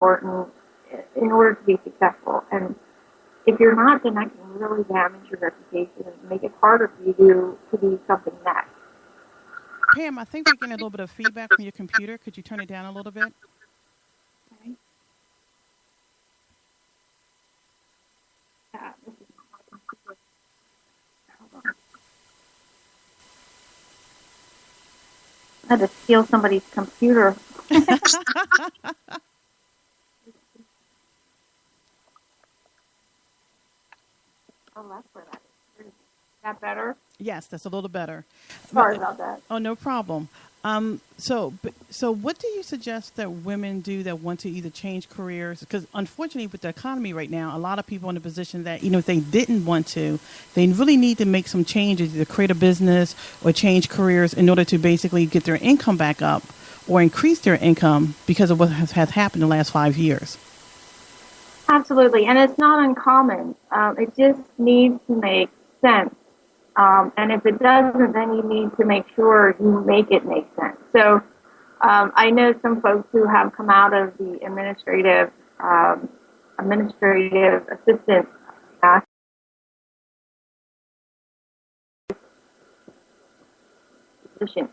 important in order to be successful. And if you're not, then that can really damage your reputation and make it harder for you to do something next. Pam, I think we're getting a little bit of feedback from your computer. Could you turn it down a little bit? Okay? This is my computer. Hold on. I had to steal somebody's computer. Oh, that's where that is. Is that better? Yes, that's a little better. Sorry about that. Oh, no problem. So what do you suggest that women do that want to either change careers? Because unfortunately, with the economy right now, a lot of people in a position that, if they didn't want to, they really need to make some changes, either create a business or change careers in order to basically get their income back up or increase their income because of what has happened in the last 5 years. Absolutely, and it's not uncommon. It just needs to make sense. And if it doesn't, then you need to make sure you make it make sense. So I know some folks who have come out of the administrative assistant position.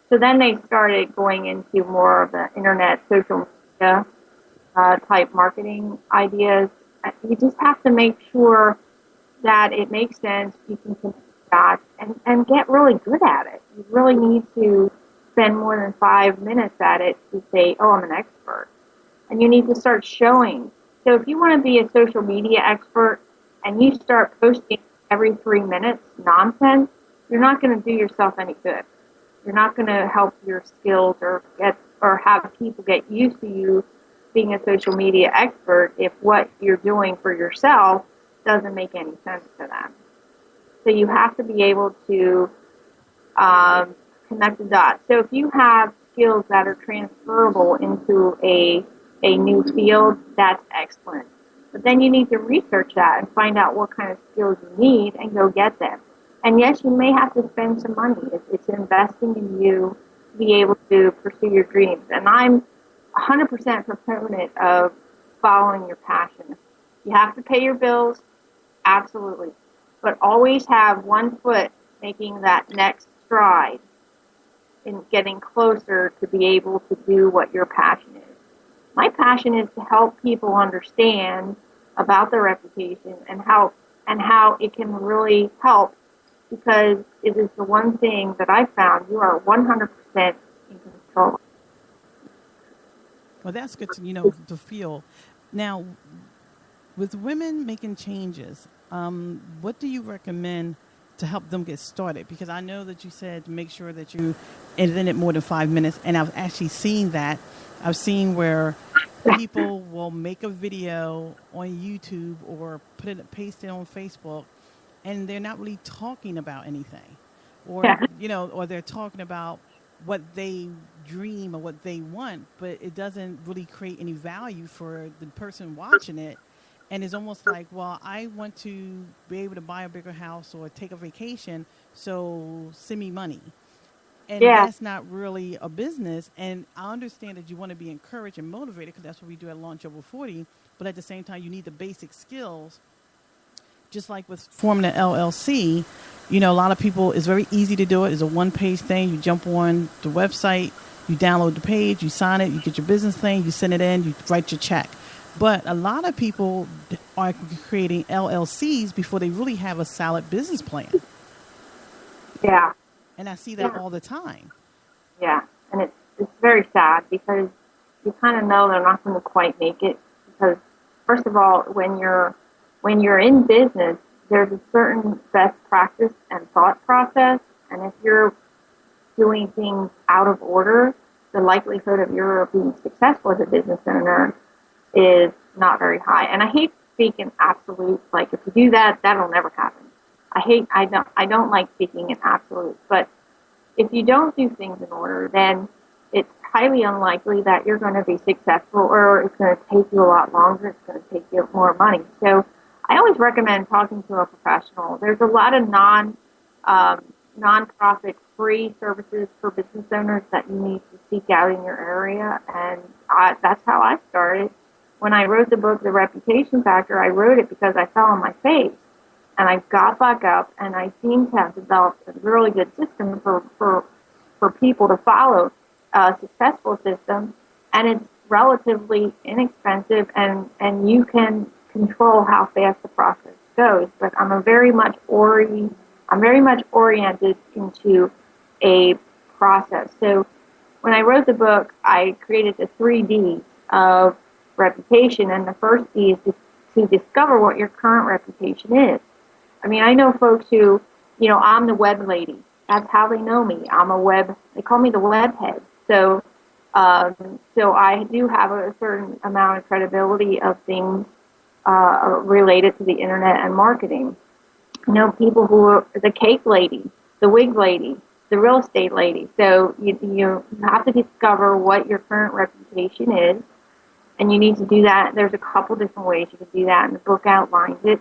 So then they started going into more of the internet, social media type marketing ideas. You just have to make sure that it makes sense. You can connect dots and get really good at it. You really need to spend more than 5 minutes at it to say, oh, I'm an expert. And you need to start showing. So if you want to be a social media expert and you start posting every 3 minutes nonsense, you're not going to do yourself any good. You're not going to help your skills or have people get used to you being a social media expert if what you're doing for yourself doesn't make any sense to them. So you have to be able to connect the dots. So if you have skills that are transferable into a new field, that's excellent. But then you need to research that and find out what kind of skills you need and go get them. And yes, you may have to spend some money. It's investing in you to be able to pursue your dreams. And I'm 100% proponent of following your passion. You have to pay your bills, absolutely. But always have one foot making that next stride in getting closer to be able to do what your passion is. My passion is to help people understand about their reputation and how it can really help, because it is the one thing that I found you are 100% in control. Well, that's good to feel. Now, with women making changes, what do you recommend to help them get started? Because I know that you said to make sure that you edit it more than 5 minutes, and I've actually seen that. I've seen where people will make a video on YouTube or paste it on Facebook, and they're not really talking about anything, or or they're talking about what they dream or what they want, but it doesn't really create any value for the person watching it. And it's almost like, well, I want to be able to buy a bigger house or take a vacation, so send me money. And that's not really a business. And I understand that you want to be encouraged and motivated, because that's what we do at Launch Over 40. But at the same time, you need the basic skills. Just like with forming an LLC, a lot of people, it's very easy to do it. It's a one-page thing. You jump on the website, you download the page, you sign it, you get your business thing, you send it in, you write your check. But a lot of people are creating LLCs before they really have a solid business plan. Yeah. And I see that all the time. Yeah, and it's very sad, because you kind of know they're not going to quite make it, because first of all, when you're in business, there's a certain best practice and thought process, and if you're doing things out of order, the likelihood of your being successful as a business owner is not very high. And I hate to speak in absolutes, like if you do that, that'll never happen. I don't like speaking in absolutes, but if you don't do things in order, then it's highly unlikely that you're going to be successful, or it's going to take you a lot longer. It's going to take you more money. So I always recommend talking to a professional. There's a lot of nonprofit free services for business owners that you need to seek out in your area, and that's how I started. when I wrote the book, The Reputation Factor, I wrote it because I fell on my face. And I got back up, and I seem to have developed a really good system for people to follow, a successful system, and it's relatively inexpensive, and you can control how fast the process goes. But I'm very much oriented into a process. So when I wrote the book, I created the 3 Ds of reputation, and the first D is to discover what your current reputation is. I mean, I know folks who, I'm the web lady. That's how they know me. They call me the web head. So I do have a certain amount of credibility of things related to the internet and marketing. People who are the cake lady, the wig lady, the real estate lady. So you have to discover what your current reputation is, and you need to do that. There's a couple different ways you can do that, and the book outlines it.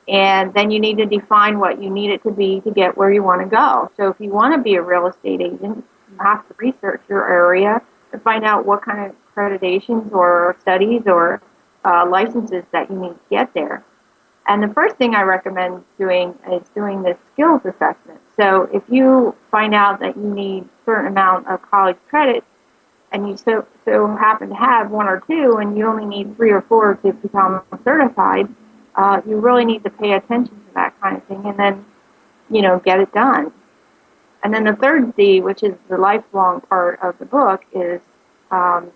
And then you need to define what you need it to be to get where you want to go. So if you want to be a real estate agent, you have to research your area to find out what kind of accreditations or studies or licenses that you need to get there. And the first thing I recommend doing is doing this skills assessment. So if you find out that you need a certain amount of college credit, and you so happen to have 1 or 2, and you only need 3 or 4 to become certified, you really need to pay attention to that kind of thing, and then, get it done. And then the third D, which is the lifelong part of the book, is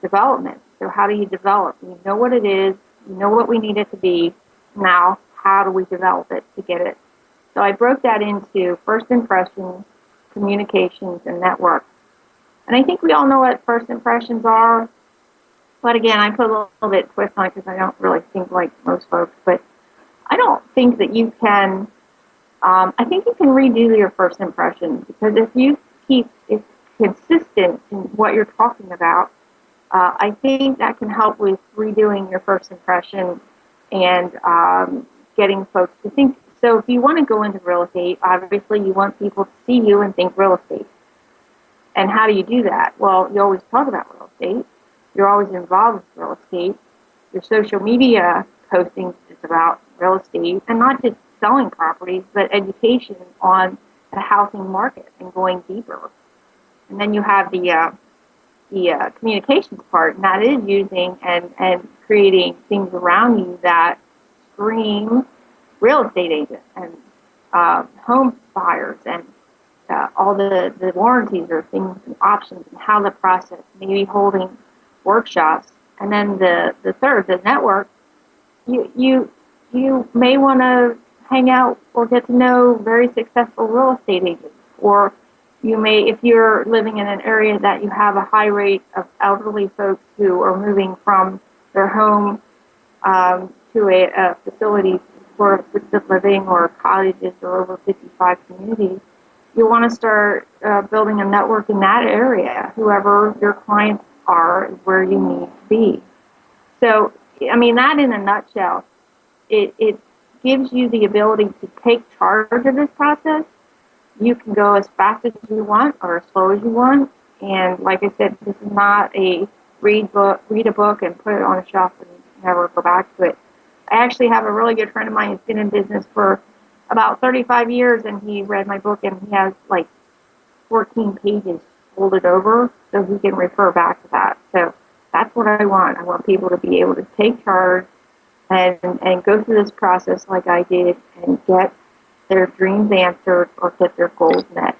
development. So how do you develop? You know what it is. You know what we need it to be. Now, how do we develop it to get it? So I broke that into first impressions, communications, and network. And I think we all know what first impressions are. But again, I put a little bit twist on it because I don't really think like most folks. But I don't think that you can, I think you can redo your first impression, because if you keep it consistent in what you're talking about, I think that can help with redoing your first impression and getting folks to think. So if you want to go into real estate, obviously you want people to see you and think real estate. And how do you do that? Well, you always talk about real estate. You're always involved with real estate. Your social media postings is about real estate, and not just selling properties, but education on the housing market and going deeper. And then you have the communications part, and that is using and creating things around you that scream real estate agent and home buyers and all the warranties or things and options and how the process, maybe holding workshops. And then the third, the network, you may want to hang out or get to know very successful real estate agents, or you may, if you're living in an area that you have a high rate of elderly folks who are moving from their home to a facility for assisted living or cottages or over 55 communities, you want to start building a network in that area. Whoever your clients are is where you need to be. So, I mean, that in a nutshell, it gives you the ability to take charge of this process. You can go as fast as you want or as slow as you want. And like I said, this is not a read a book and put it on a shelf and never go back to it. I actually have a really good friend of mine who's been in business for about 35 years, and he read my book, and he has like 14 pages folded over, so he can refer back to that. So that's what I want. I want people to be able to take charge and go through this process like I did and get their dreams answered or get their goals met.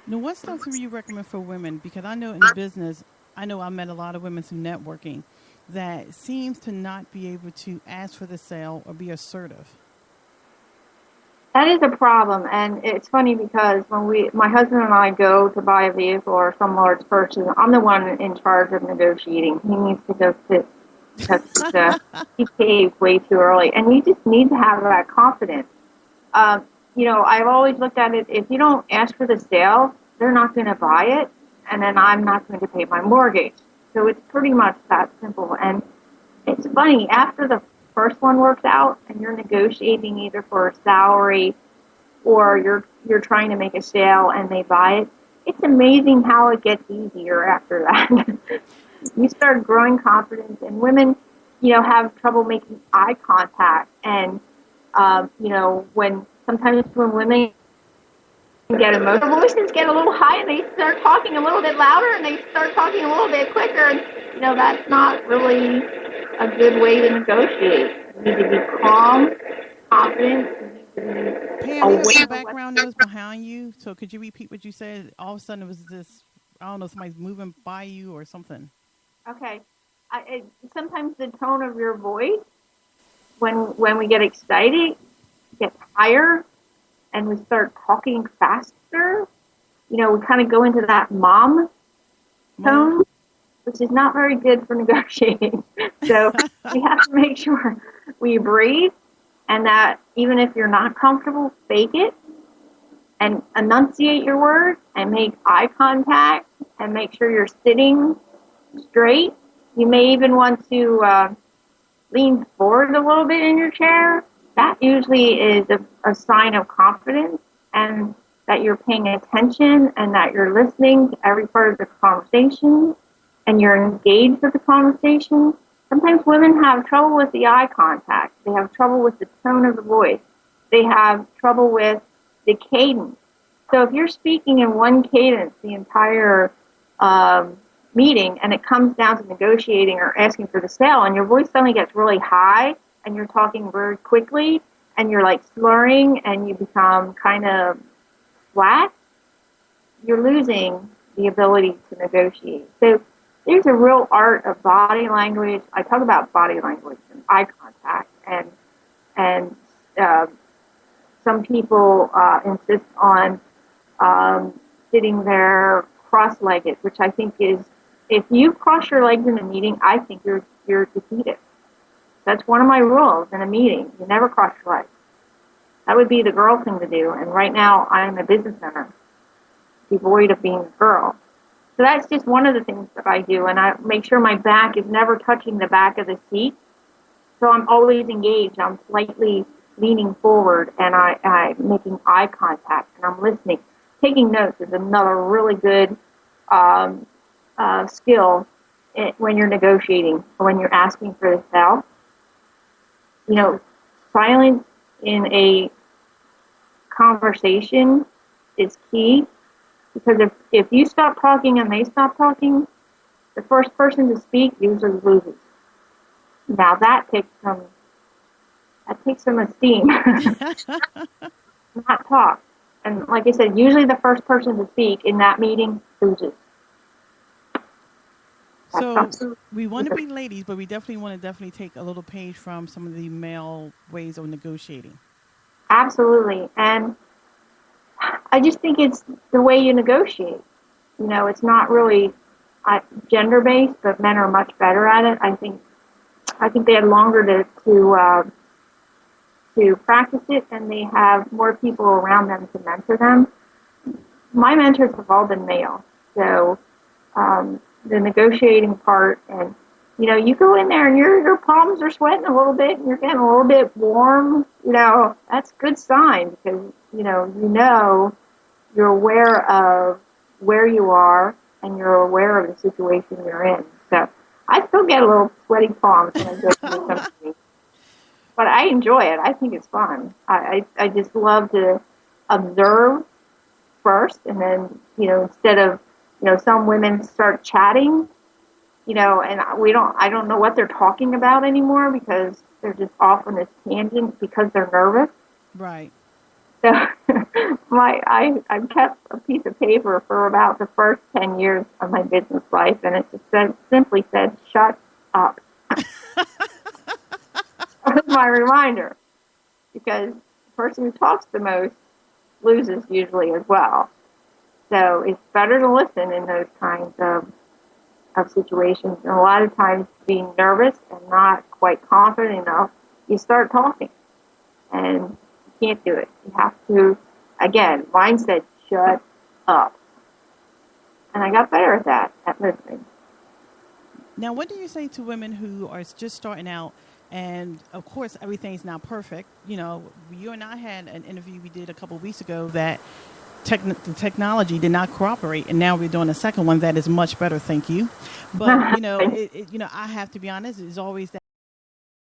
Now, what stuff do you recommend for women? Because I know in business, I met a lot of women through networking that seems to not be able to ask for the sale or be assertive. That is a problem, and it's funny because when my husband and I go to buy a vehicle or some large purchase, I'm the one in charge of negotiating. He needs to go sit because he caved way too early, and you just need to have that confidence. I've always looked at it, if you don't ask for the sale, they're not going to buy it, and then I'm not going to pay my mortgage. So it's pretty much that simple. And it's funny, after the first one works out and you're negotiating either for a salary or you're trying to make a sale and they buy it, it's amazing how it gets easier after that. you start growing confidence, and women, have trouble making eye contact. And, sometimes when women get emotional, their voices get a little high and they start talking a little bit louder and they start talking a little bit quicker. And, that's not really a good way to negotiate. You need to be calm, confident. Pam, you have some background noise behind you, so could you repeat what you said? All of a sudden it was this, I don't know, somebody's moving by you or something. Okay. Sometimes the tone of your voice, when we get excited, gets higher, and we start talking faster. We kind of go into that mom tone, which is not very good for negotiating. So we have to make sure we breathe, and that even if you're not comfortable, fake it and enunciate your words and make eye contact and make sure you're sitting straight. You may even want to lean forward a little bit in your chair. That usually is a sign of confidence and that you're paying attention and that you're listening to every part of the conversation and you're engaged with the conversation. Sometimes women have trouble with the eye contact. They have trouble with the tone of the voice. They have trouble with the cadence. So if you're speaking in one cadence the entire meeting and it comes down to negotiating or asking for the sale and your voice suddenly gets really high and you're talking very quickly and you're like slurring and you become kind of flat, you're losing the ability to negotiate. So there's a real art of body language. I talk about body language and eye contact, and some people insist on sitting there cross-legged, which I think is, if you cross your legs in a meeting, I think you're defeated. That's one of my rules in a meeting. You never cross your legs. That would be the girl thing to do. And right now, I'm a business owner, devoid of being a girl. So that's just one of the things that I do. And I make sure my back is never touching the back of the seat. So I'm always engaged. I'm slightly leaning forward, and I'm making eye contact, and I'm listening. Taking notes is another really good skill when you're negotiating or when you're asking for the sale. Silence in a conversation is key, because if you stop talking and they stop talking, the first person to speak usually loses. Now that takes some esteem. Not talk. And like I said, usually the first person to speak in that meeting loses. So we want to be ladies, but we definitely want to take a little page from some of the male ways of negotiating. Absolutely. And I just think it's the way you negotiate. It's not really gender-based, but men are much better at it. I think they had longer to practice it, and they have more people around them to mentor them. My mentors have all been male, so the negotiating part, and you go in there and your palms are sweating a little bit and you're getting a little bit warm. That's a good sign, because you're aware of where you are and you're aware of the situation you're in. So I still get a little sweaty palms when I go to the company. But I enjoy it. I think it's fun. I just love to observe first, and then, instead of, some women start chatting, and I don't know what they're talking about anymore, because they're just off on this tangent because they're nervous. Right. So I've kept a piece of paper for about the first 10 years of my business life, and it just simply said, "Shut up." That was my reminder, because the person who talks the most loses usually as well. So it's better to listen in those kinds of situations. And a lot of times, being nervous and not quite confident enough, you start talking, and you can't do it. You have to, again, mine said, "Shut up." And I got better at that, at listening. Now, what do you say to women who are just starting out? And of course, everything's not perfect. You and I had an interview we did a couple of weeks ago that the technology did not cooperate, and now we're doing a second one that is much better. Thank you. But I have to be honest. It's always that.